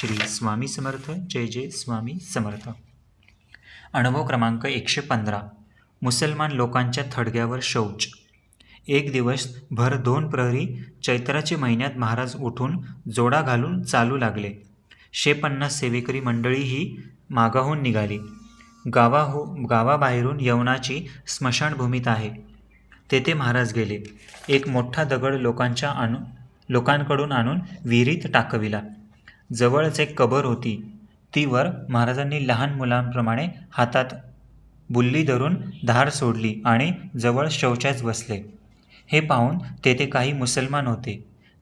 श्री स्वामी समर्थ. जय जय स्वामी समर्थ. अनुभव क्रमांक 115. मुसलमान लोकांच्या थडग्यावर शौच. एक दिवस भर 2 प्रहरी चैत्राच्या महिन्यात महाराज उठून जोडा घालून चालू लागले. 150 सेवेकरी मंडळीही मागाहून निघाली. गावाबाहेरून यवनाची स्मशानभूमीत आहे, तेथे महाराज गेले. एक मोठा दगड लोकांकडून आणून विहिरीत टाकविला. जवळच एक कबर होती. तीवर महाराजांनी लहान मुलांप्रमाणे हातात बुल्ली धरून धार सोडली आणि जवळ शौचास बसले. हे पाहून तेथे काही मुसलमान होते.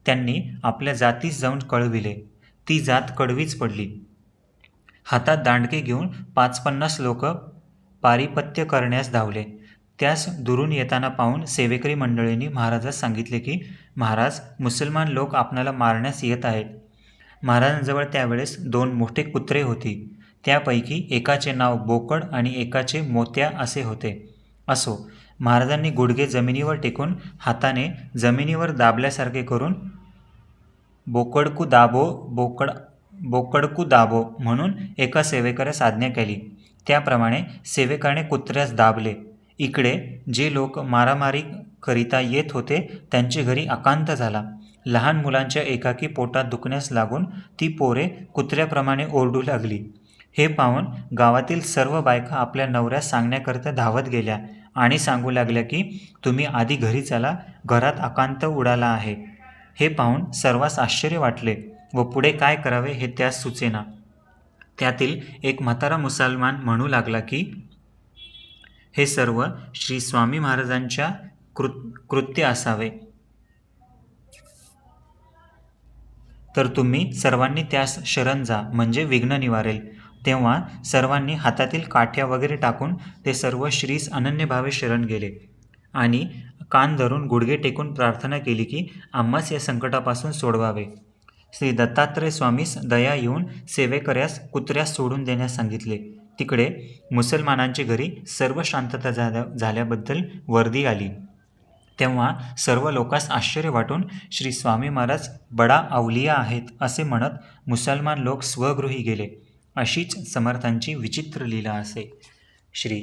त्यांनी आपल्या जातीस जाऊन कळविले. ती जात कडवीच पडली. हातात दांडके घेऊन 5-50 लोक पारिपत्य करण्यास धावले. त्यास दुरून येताना पाहून सेवेकरी मंडळींनी महाराजास सांगितले की महाराज, मुसलमान लोक आपणाला मारण्यास येत आहेत. महाराजांजवळ त्यावेळेस 2 मोठे कुत्रे होती. त्यापैकी एकाचे नाव बोकड आणि एकाचे मोत्या असे होते. असो, महाराजांनी गुडघे जमिनीवर टेकून हाताने जमिनीवर दाबल्यासारखे करून बोकडकू दाबो म्हणून एका सेवेकऱ्यास आज्ञा केली. त्याप्रमाणे सेवेकाने कुत्र्यास दाबले. इकडे जे लोक मारामारी करिता येत होते त्यांचे घरी आकांत झाला. लहान मुलांच्या एकाकी पोटात दुखण्यास लागून ती पोरे कुत्र्याप्रमाणे ओरडू लागली. हे पाहून गावातील सर्व बायका आपल्या नवऱ्यास सांगण्याकरिता धावत गेल्या आणि सांगू लागल्या की तुम्ही आधी घरी चला, घरात आकांत उडाला आहे. हे पाहून सर्वांस आश्चर्य वाटले व पुढे काय करावे हे त्यास सुचेना. त्यातील एक म्हातारा मुसलमान म्हणू लागला की हे सर्व श्री स्वामी महाराजांच्या कृत्य असावे, तर तुम्ही सर्वांनी त्यास शरण जा, म्हणजे विघ्न निवारेल. तेव्हा सर्वांनी हातातील काठ्या वगैरे टाकून ते सर्व श्रीस अनन्यभावे शरण गेले आणि कान धरून गुडघे टेकून प्रार्थना केली की आम्हास या संकटापासून सोडवावे. श्री दत्तात्रय स्वामीस दया येऊन सेवेकऱ्यास कुत्र्यास सोडून देण्यास सांगितले. तिकडे मुसलमानांच्या घरी सर्व शांतता झाल्याबद्दल वर्दी आली. तेव्हा सर्व लोकांस आश्चर्य वाटून श्री स्वामी महाराज बडा अवलिया आहेत असे म्हणत मुसलमान लोक स्वगृही गेले. अशीच समर्थांची विचित्र लीला असे. श्री